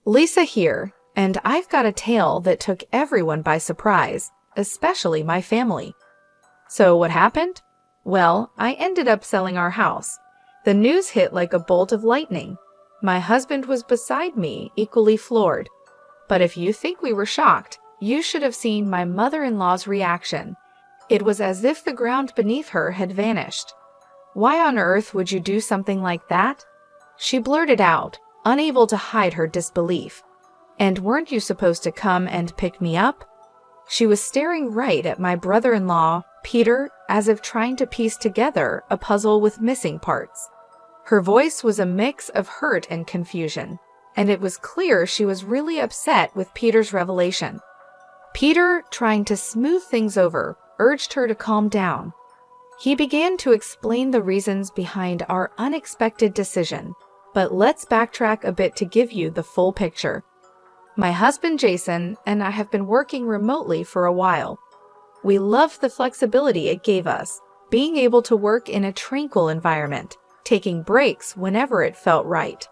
Lisa here, and I've got a tale that took everyone by surprise, especially my family. So what happened? Well, I ended up selling our house. The news hit like a bolt of lightning. My husband was beside me, equally floored. But if you think we were shocked, you should have seen my mother-in-law's reaction. It was as if the ground beneath her had vanished. "Why on earth would you do something like that?" she blurted out, unable to hide her disbelief. "And weren't you supposed to come and pick me up?" She was staring right at my brother-in-law, Peter, as if trying to piece together a puzzle with missing parts. Her voice was a mix of hurt and confusion, and it was clear she was really upset with Peter's revelation. Peter, trying to smooth things over, urged her to calm down. He began to explain the reasons behind our unexpected decision, but let's backtrack a bit to give you the full picture. My husband Jason and I have been working remotely for a while. We loved the flexibility it gave us, being able to work in a tranquil environment, taking breaks whenever it felt right.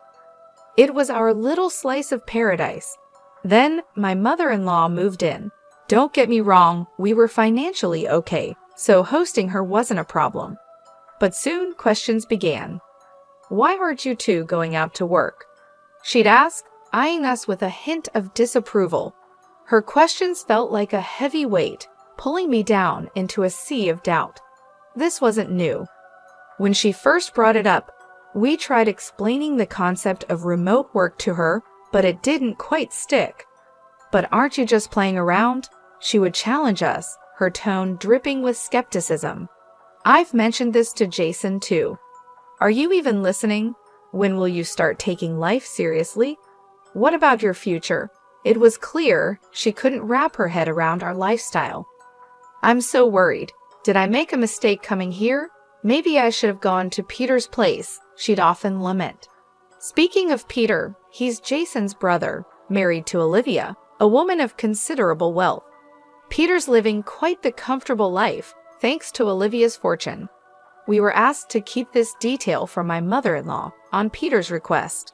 It was our little slice of paradise. Then my mother-in-law moved in. Don't get me wrong, we were financially okay, so hosting her wasn't a problem. But soon questions began. "Why aren't you two going out to work?" she'd ask, eyeing us with a hint of disapproval. Her questions felt like a heavy weight, pulling me down into a sea of doubt. This wasn't new. When she first brought it up, we tried explaining the concept of remote work to her, but it didn't quite stick. "But aren't you just playing around?" she would challenge us, her tone dripping with skepticism. "I've mentioned this to Jason too. Are you even listening? When will you start taking life seriously? What about your future?" It was clear she couldn't wrap her head around our lifestyle. "I'm so worried. Did I make a mistake coming here? Maybe I should have gone to Peter's place," she'd often lament. Speaking of Peter, he's Jason's brother, married to Olivia, a woman of considerable wealth. Peter's living quite the comfortable life, thanks to Olivia's fortune. We were asked to keep this detail from my mother-in-law, on Peter's request.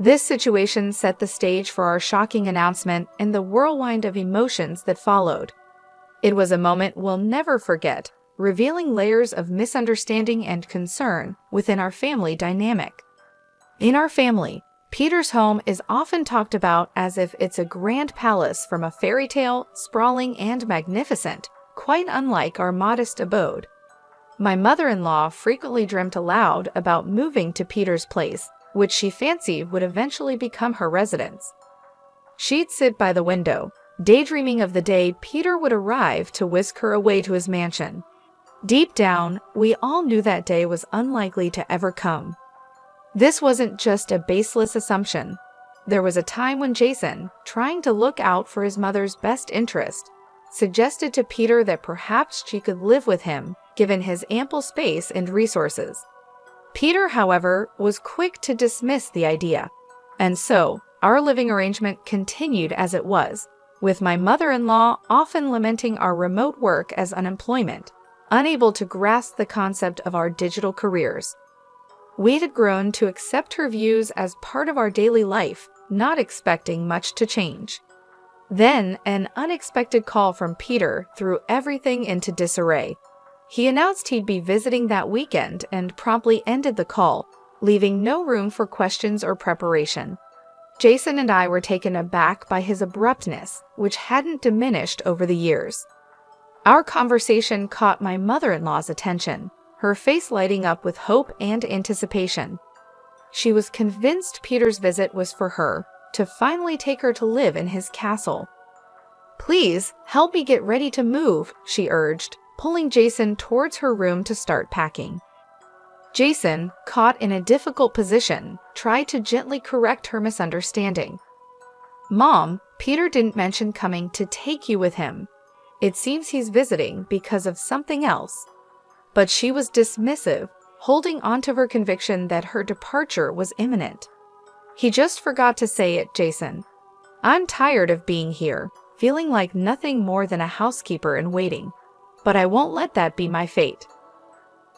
This situation set the stage for our shocking announcement and the whirlwind of emotions that followed. It was a moment we'll never forget, revealing layers of misunderstanding and concern within our family dynamic. In our family, Peter's home is often talked about as if it's a grand palace from a fairy tale, sprawling and magnificent, quite unlike our modest abode. My mother-in-law frequently dreamt aloud about moving to Peter's place, which she fancied would eventually become her residence. She'd sit by the window, daydreaming of the day Peter would arrive to whisk her away to his mansion. Deep down, we all knew that day was unlikely to ever come. This wasn't just a baseless assumption. There was a time when Jason, trying to look out for his mother's best interest, suggested to Peter that perhaps she could live with him, given his ample space and resources. Peter, however, was quick to dismiss the idea, and so our living arrangement continued as it was, with my mother-in-law often lamenting our remote work as unemployment, unable to grasp the concept of our digital careers. We had grown to accept her views as part of our daily life, not expecting much to change. Then, an unexpected call from Peter threw everything into disarray. He announced he'd be visiting that weekend and promptly ended the call, leaving no room for questions or preparation. Jason and I were taken aback by his abruptness, which hadn't diminished over the years. Our conversation caught my mother-in-law's attention, her face lighting up with hope and anticipation. She was convinced Peter's visit was for her, to finally take her to live in his castle. "Please, help me get ready to move," she urged, pulling Jason towards her room to start packing. Jason, caught in a difficult position, tried to gently correct her misunderstanding. "Mom, Peter didn't mention coming to take you with him. It seems he's visiting because of something else." But she was dismissive, holding onto her conviction that her departure was imminent. "He just forgot to say it, Jason. I'm tired of being here, feeling like nothing more than a housekeeper in waiting. But I won't let that be my fate."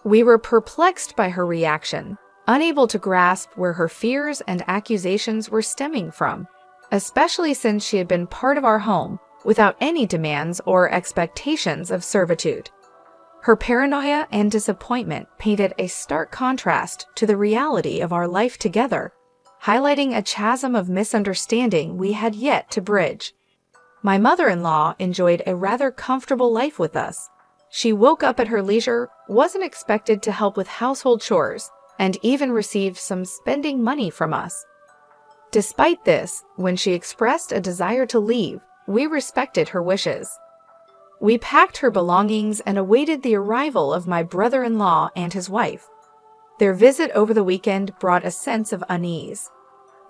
We were perplexed by her reaction, unable to grasp where her fears and accusations were stemming from, especially since she had been part of our home without any demands or expectations of servitude. Her paranoia and disappointment painted a stark contrast to the reality of our life together, highlighting a chasm of misunderstanding we had yet to bridge. My mother-in-law enjoyed a rather comfortable life with us. She woke up at her leisure, wasn't expected to help with household chores, and even received some spending money from us. Despite this, when she expressed a desire to leave, we respected her wishes. We packed her belongings and awaited the arrival of my brother-in-law and his wife. Their visit over the weekend brought a sense of unease.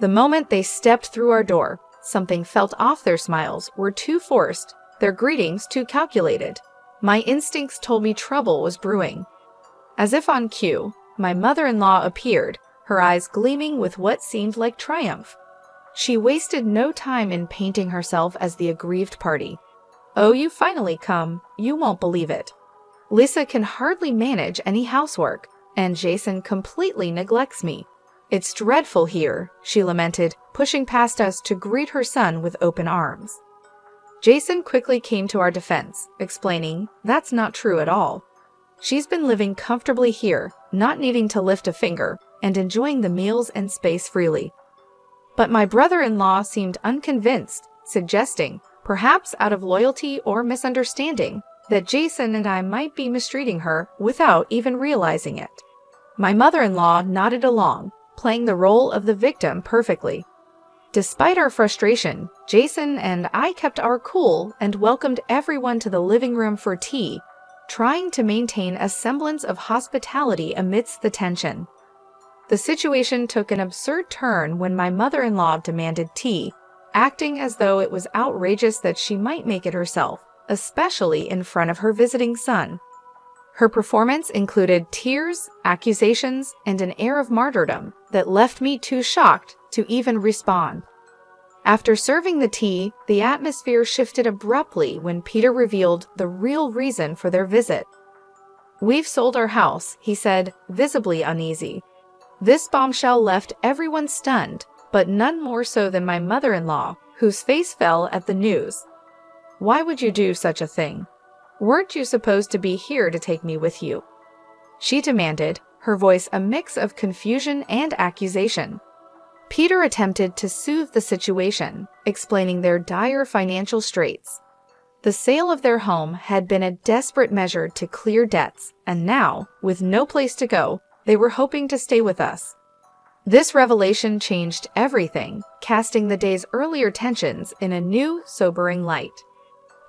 The moment they stepped through our door, something felt off. Their smiles were too forced, their greetings too calculated. My instincts told me trouble was brewing. As if on cue, my mother-in-law appeared, her eyes gleaming with what seemed like triumph. She wasted no time in painting herself as the aggrieved party. "Oh, you finally come. You won't believe it. Lisa can hardly manage any housework, and Jason completely neglects me. It's dreadful here," she lamented, pushing past us to greet her son with open arms. Jason quickly came to our defense, explaining, "That's not true at all. She's been living comfortably here, not needing to lift a finger, and enjoying the meals and space freely." But my brother-in-law seemed unconvinced, suggesting, perhaps out of loyalty or misunderstanding, that Jason and I might be mistreating her without even realizing it. My mother-in-law nodded along, playing the role of the victim perfectly. Despite our frustration, Jason and I kept our cool and welcomed everyone to the living room for tea, trying to maintain a semblance of hospitality amidst the tension. The situation took an absurd turn when my mother-in-law demanded tea, acting as though it was outrageous that she might make it herself, especially in front of her visiting son. Her performance included tears, accusations, and an air of martyrdom that left me too shocked to even respond. After serving the tea, the atmosphere shifted abruptly when Peter revealed the real reason for their visit. "We've sold our house," he said, visibly uneasy. This bombshell left everyone stunned, but none more so than my mother-in-law, whose face fell at the news. "Why would you do such a thing? Weren't you supposed to be here to take me with you?" she demanded, her voice a mix of confusion and accusation. Peter attempted to soothe the situation, explaining their dire financial straits. The sale of their home had been a desperate measure to clear debts, and now, with no place to go, they were hoping to stay with us. This revelation changed everything, casting the day's earlier tensions in a new, sobering light.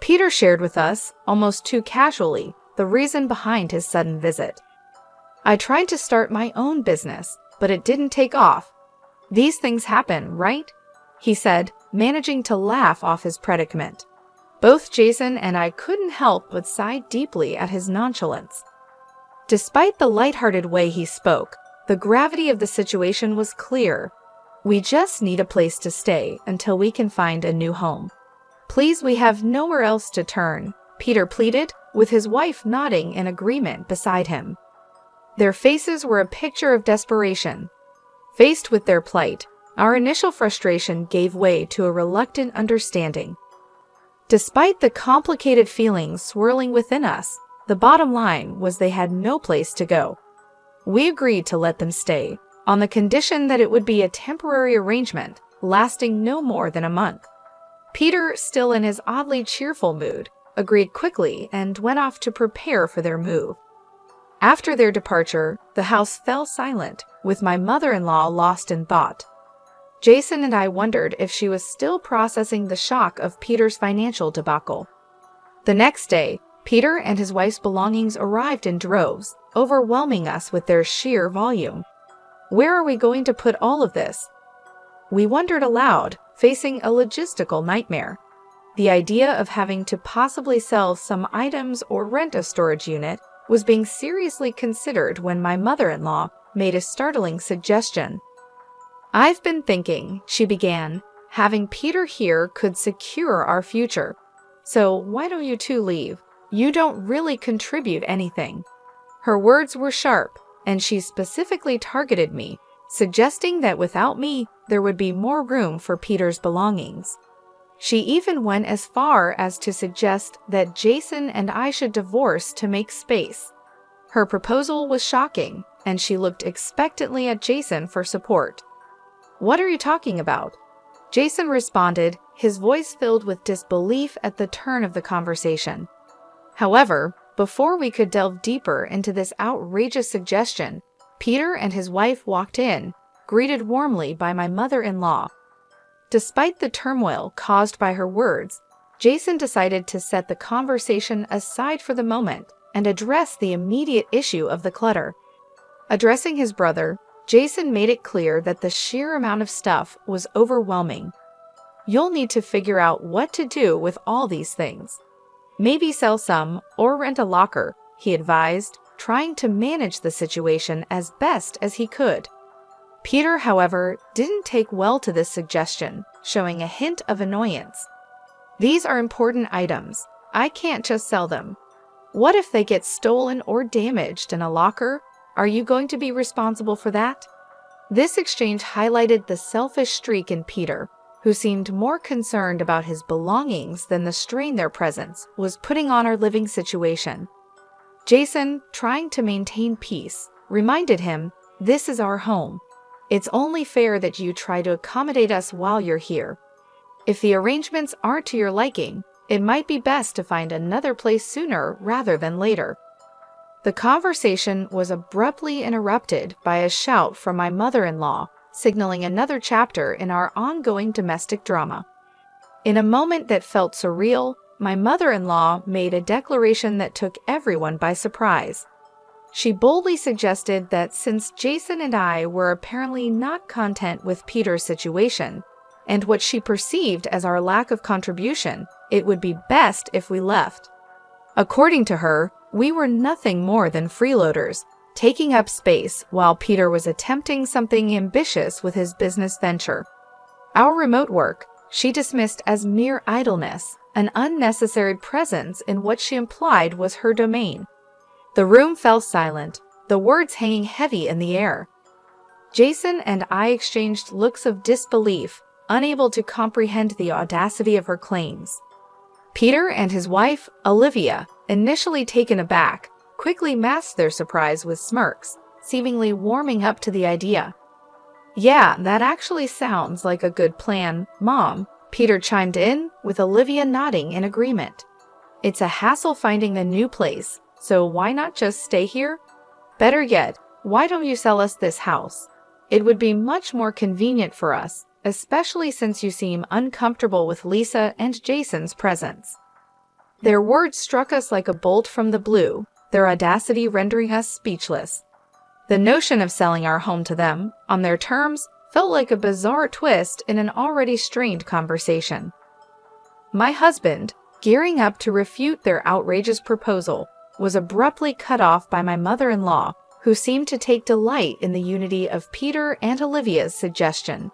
Peter shared with us, almost too casually, the reason behind his sudden visit. "I tried to start my own business, but it didn't take off. These things happen, right?" he said, managing to laugh off his predicament. Both Jason and I couldn't help but sigh deeply at his nonchalance. Despite the lighthearted way he spoke, the gravity of the situation was clear. "We just need a place to stay until we can find a new home. Please, we have nowhere else to turn," Peter pleaded, with his wife nodding in agreement beside him. Their faces were a picture of desperation. Faced with their plight, our initial frustration gave way to a reluctant understanding. Despite the complicated feelings swirling within us, the bottom line was they had no place to go. We agreed to let them stay, on the condition that it would be a temporary arrangement, lasting no more than a month. Peter, still in his oddly cheerful mood, agreed quickly and went off to prepare for their move. After their departure, the house fell silent, with my mother-in-law lost in thought. Jason and I wondered if she was still processing the shock of Peter's financial debacle. The next day, Peter and his wife's belongings arrived in droves, overwhelming us with their sheer volume. Where are we going to put all of this? We wondered aloud, facing a logistical nightmare. The idea of having to possibly sell some items or rent a storage unit was being seriously considered when my mother-in-law made a startling suggestion. "I've been thinking," she began, "having Peter here could secure our future. So why don't you two leave? You don't really contribute anything." Her words were sharp, and she specifically targeted me, suggesting that without me, there would be more room for Peter's belongings. She even went as far as to suggest that Jason and I should divorce to make space. Her proposal was shocking, and she looked expectantly at Jason for support. "What are you talking about?" Jason responded, his voice filled with disbelief at the turn of the conversation. However, before we could delve deeper into this outrageous suggestion, Peter and his wife walked in, greeted warmly by my mother-in-law. Despite the turmoil caused by her words, Jason decided to set the conversation aside for the moment and address the immediate issue of the clutter. Addressing his brother, Jason made it clear that the sheer amount of stuff was overwhelming. "You'll need to figure out what to do with all these things. Maybe sell some or rent a locker," he advised, trying to manage the situation as best as he could. Peter, however, didn't take well to this suggestion, showing a hint of annoyance. "These are important items. I can't just sell them. What if they get stolen or damaged in a locker? Are you going to be responsible for that?" This exchange highlighted the selfish streak in Peter, who seemed more concerned about his belongings than the strain their presence was putting on our living situation. Jason, trying to maintain peace, reminded him, "This is our home. It's only fair that you try to accommodate us while you're here. If the arrangements aren't to your liking, it might be best to find another place sooner rather than later." The conversation was abruptly interrupted by a shout from my mother-in-law, signaling another chapter in our ongoing domestic drama. In a moment that felt surreal, my mother-in-law made a declaration that took everyone by surprise. She boldly suggested that since Jason and I were apparently not content with Peter's situation, and what she perceived as our lack of contribution, it would be best if we left. According to her, we were nothing more than freeloaders, taking up space while Peter was attempting something ambitious with his business venture. Our remote work, she dismissed as mere idleness, an unnecessary presence in what she implied was her domain. The room fell silent, the words hanging heavy in the air. Jason and I exchanged looks of disbelief, unable to comprehend the audacity of her claims. Peter and his wife, Olivia, initially taken aback, quickly masked their surprise with smirks, seemingly warming up to the idea. "Yeah, that actually sounds like a good plan, Mom," Peter chimed in, with Olivia nodding in agreement. "It's a hassle finding a new place, so why not just stay here? Better yet, why don't you sell us this house? It would be much more convenient for us, especially since you seem uncomfortable with Lisa and Jason's presence." Their words struck us like a bolt from the blue, their audacity rendering us speechless. The notion of selling our home to them, on their terms, felt like a bizarre twist in an already strained conversation. My husband, gearing up to refute their outrageous proposal, was abruptly cut off by my mother-in-law, who seemed to take delight in the unity of Peter and Olivia's suggestion.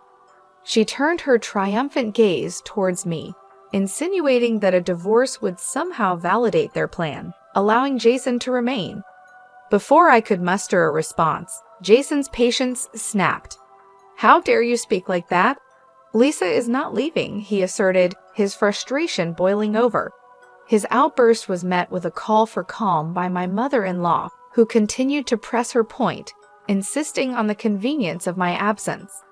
She turned her triumphant gaze towards me, insinuating that a divorce would somehow validate their plan, allowing Jason to remain. Before I could muster a response, Jason's patience snapped. "How dare you speak like that? Lisa is not leaving," he asserted, his frustration boiling over. His outburst was met with a call for calm by my mother-in-law, who continued to press her point, insisting on the convenience of my absence.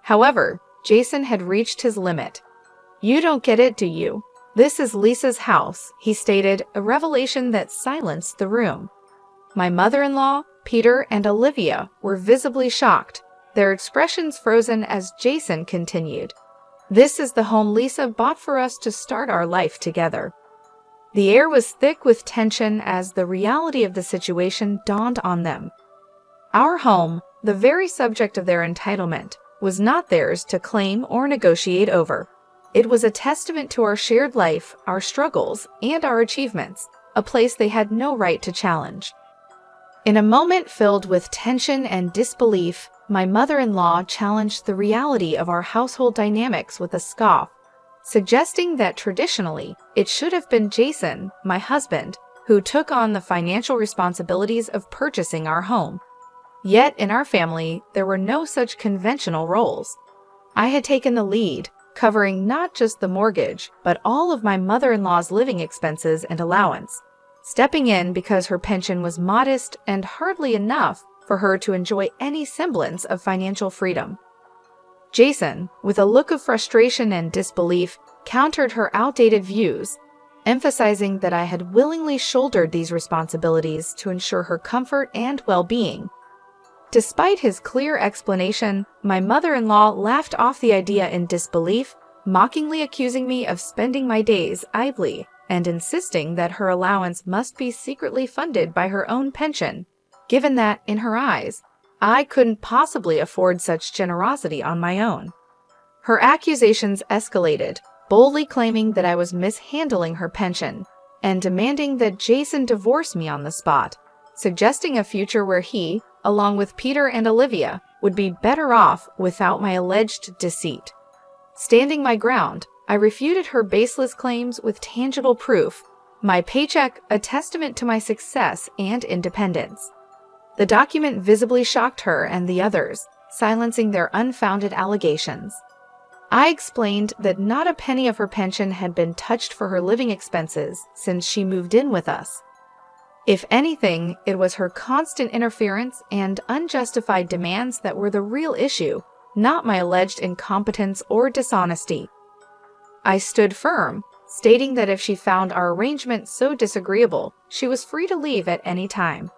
However, Jason had reached his limit. "You don't get it, do you? This is Lisa's house," he stated, a revelation that silenced the room. My mother-in-law, Peter, and Olivia were visibly shocked, their expressions frozen as Jason continued. "This is the home Lisa bought for us to start our life together." The air was thick with tension as the reality of the situation dawned on them. Our home, the very subject of their entitlement, was not theirs to claim or negotiate over. It was a testament to our shared life, our struggles, and our achievements, a place they had no right to challenge. In a moment filled with tension and disbelief, my mother-in-law challenged the reality of our household dynamics with a scoff, suggesting that traditionally, it should have been Jason, my husband, who took on the financial responsibilities of purchasing our home. Yet in our family, there were no such conventional roles. I had taken the lead, covering not just the mortgage, but all of my mother-in-law's living expenses and allowance, stepping in because her pension was modest and hardly enough for her to enjoy any semblance of financial freedom. Jason, with a look of frustration and disbelief, countered her outdated views, emphasizing that I had willingly shouldered these responsibilities to ensure her comfort and well-being. Despite his clear explanation, my mother-in-law laughed off the idea in disbelief, mockingly accusing me of spending my days idly and insisting that her allowance must be secretly funded by her own pension, given that, in her eyes, I couldn't possibly afford such generosity on my own. Her accusations escalated, boldly claiming that I was mishandling her pension and demanding that Jason divorce me on the spot, suggesting a future where he, along with Peter and Olivia, would be better off without my alleged deceit. Standing my ground, I refuted her baseless claims with tangible proof, my paycheck a testament to my success and independence. The document visibly shocked her and the others, silencing their unfounded allegations. I explained that not a penny of her pension had been touched for her living expenses since she moved in with us. If anything, it was her constant interference and unjustified demands that were the real issue, not my alleged incompetence or dishonesty. I stood firm, stating that if she found our arrangement so disagreeable, she was free to leave at any time.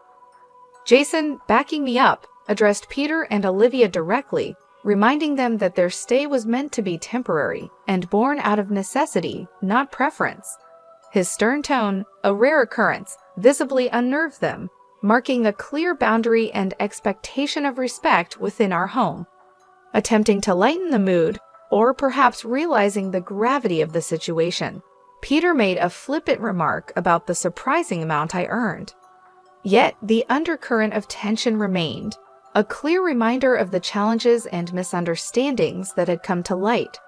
Jason, backing me up, addressed Peter and Olivia directly, reminding them that their stay was meant to be temporary and born out of necessity, not preference. His stern tone, a rare occurrence, visibly unnerved them, marking a clear boundary and expectation of respect within our home. Attempting to lighten the mood, or perhaps realizing the gravity of the situation, Peter made a flippant remark about the surprising amount I earned. Yet the undercurrent of tension remained, a clear reminder of the challenges and misunderstandings that had come to light,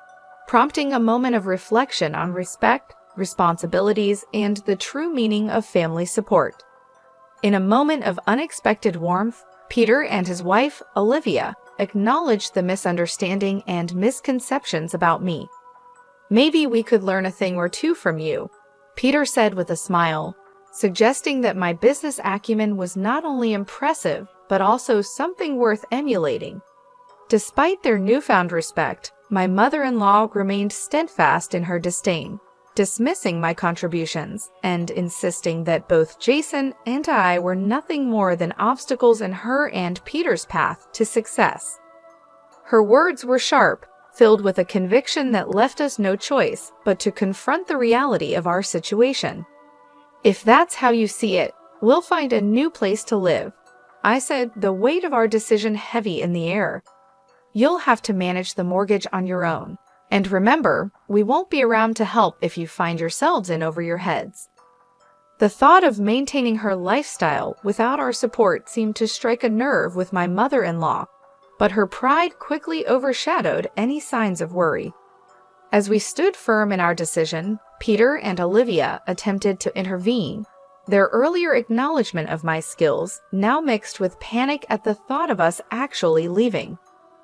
prompting a moment of reflection on respect, responsibilities, and the true meaning of family support. In a moment of unexpected warmth, Peter and his wife, Olivia, acknowledged the misunderstanding and misconceptions about me. "Maybe we could learn a thing or two from you," Peter said with a smile, suggesting that my business acumen was not only impressive, but also something worth emulating. Despite their newfound respect, my mother-in-law remained steadfast in her disdain, dismissing my contributions and insisting that both Jason and I were nothing more than obstacles in her and Peter's path to success. Her words were sharp, filled with a conviction that left us no choice but to confront the reality of our situation. "If that's how you see it, we'll find a new place to live," I said, the weight of our decision heavy in the air. "You'll have to manage the mortgage on your own. And remember, we won't be around to help if you find yourselves in over your heads." The thought of maintaining her lifestyle without our support seemed to strike a nerve with my mother-in-law, but her pride quickly overshadowed any signs of worry. As we stood firm in our decision, Peter and Olivia attempted to intervene, their earlier acknowledgement of my skills now mixed with panic at the thought of us actually leaving.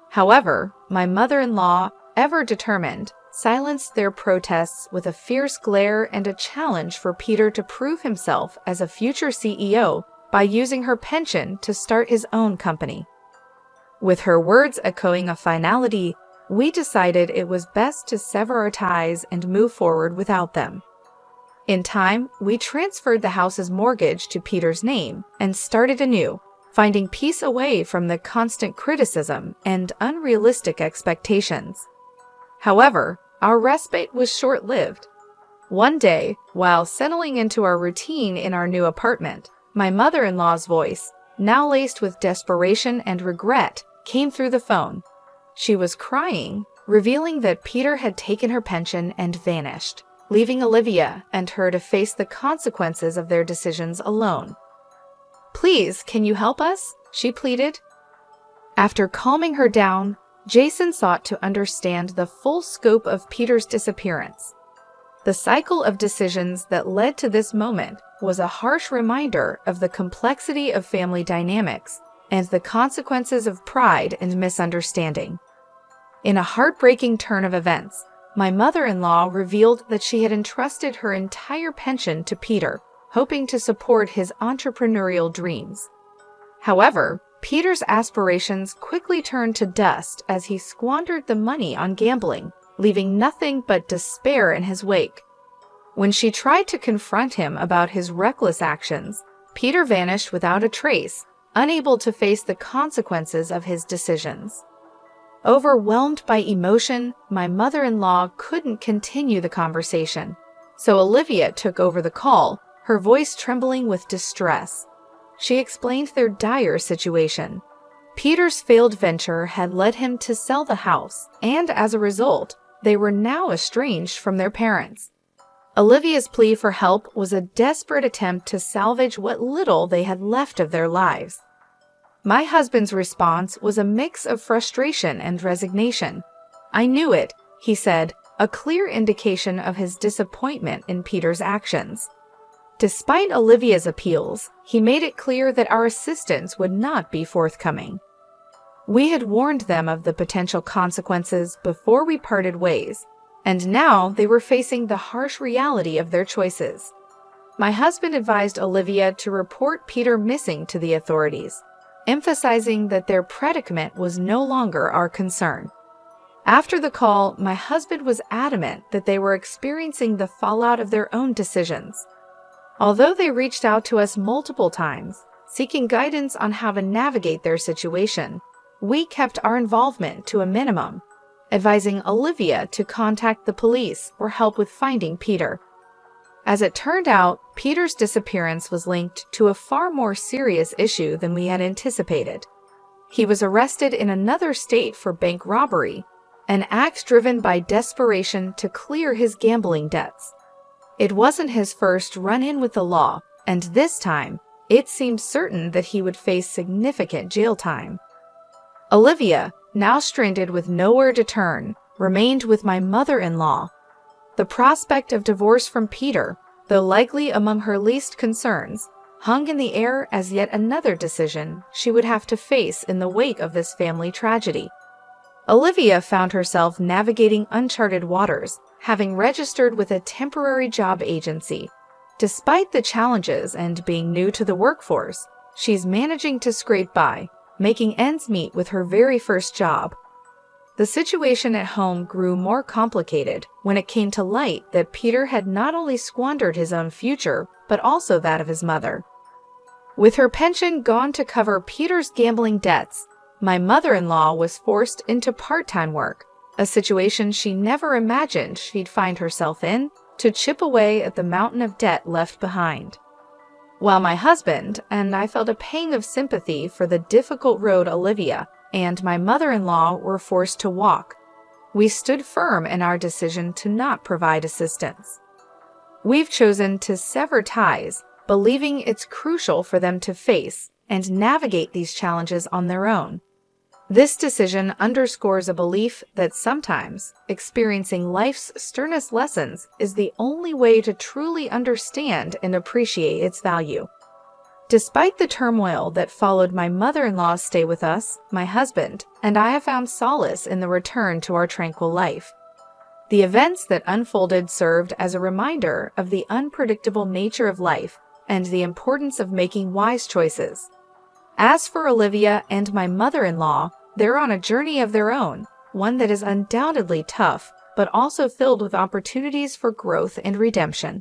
However, my mother-in-law, ever determined, silenced their protests with a fierce glare and a challenge for Peter to prove himself as a future CEO by using her pension to start his own company. With her words echoing a finality, we decided it was best to sever our ties and move forward without them. In time, we transferred the house's mortgage to Peter's name and started anew, finding peace away from the constant criticism and unrealistic expectations. However, our respite was short-lived. One day, while settling into our routine in our new apartment, my mother-in-law's voice, now laced with desperation and regret, came through the phone. She was crying, revealing that Peter had taken her pension and vanished, leaving Olivia and her to face the consequences of their decisions alone. "Please, can you help us?" she pleaded. After calming her down, Jason sought to understand the full scope of Peter's disappearance. The cycle of decisions that led to this moment was a harsh reminder of the complexity of family dynamics and the consequences of pride and misunderstanding. In a heartbreaking turn of events, my mother-in-law revealed that she had entrusted her entire pension to Peter, hoping to support his entrepreneurial dreams. However, Peter's aspirations quickly turned to dust as he squandered the money on gambling, leaving nothing but despair in his wake. When she tried to confront him about his reckless actions, Peter vanished without a trace, unable to face the consequences of his decisions. Overwhelmed by emotion, my mother-in-law couldn't continue the conversation, so Olivia took over the call, her voice trembling with distress. She explained their dire situation. Peter's failed venture had led him to sell the house, and as a result, they were now estranged from their parents. Olivia's plea for help was a desperate attempt to salvage what little they had left of their lives. My husband's response was a mix of frustration and resignation. "I knew it," he said, a clear indication of his disappointment in Peter's actions. Despite Olivia's appeals, he made it clear that our assistance would not be forthcoming. We had warned them of the potential consequences before we parted ways, and now they were facing the harsh reality of their choices. My husband advised Olivia to report Peter missing to the authorities, emphasizing that their predicament was no longer our concern. After the call, my husband was adamant that they were experiencing the fallout of their own decisions. Although they reached out to us multiple times, seeking guidance on how to navigate their situation, we kept our involvement to a minimum, advising Olivia to contact the police or help with finding Peter. As it turned out, Peter's disappearance was linked to a far more serious issue than we had anticipated. He was arrested in another state for bank robbery, an act driven by desperation to clear his gambling debts. It wasn't his first run-in with the law, and this time, it seemed certain that he would face significant jail time. Olivia, now stranded with nowhere to turn, remained with my mother-in-law. The prospect of divorce from Peter, though likely among her least concerns, hung in the air as yet another decision she would have to face in the wake of this family tragedy. Olivia found herself navigating uncharted waters, having registered with a temporary job agency. Despite the challenges and being new to the workforce, she's managing to scrape by, making ends meet with her very first job. The situation at home grew more complicated when it came to light that Peter had not only squandered his own future, but also that of his mother. With her pension gone to cover Peter's gambling debts, my mother-in-law was forced into part-time work, a situation she never imagined she'd find herself in, to chip away at the mountain of debt left behind. While my husband and I felt a pang of sympathy for the difficult road Olivia and my mother-in-law were forced to walk, we stood firm in our decision to not provide assistance. We've chosen to sever ties, believing it's crucial for them to face and navigate these challenges on their own. This decision underscores a belief that sometimes experiencing life's sternest lessons is the only way to truly understand and appreciate its value. Despite the turmoil that followed my mother-in-law's stay with us, my husband and I have found solace in the return to our tranquil life. The events that unfolded served as a reminder of the unpredictable nature of life and the importance of making wise choices. As for Olivia and my mother-in-law, they're on a journey of their own, one that is undoubtedly tough, but also filled with opportunities for growth and redemption.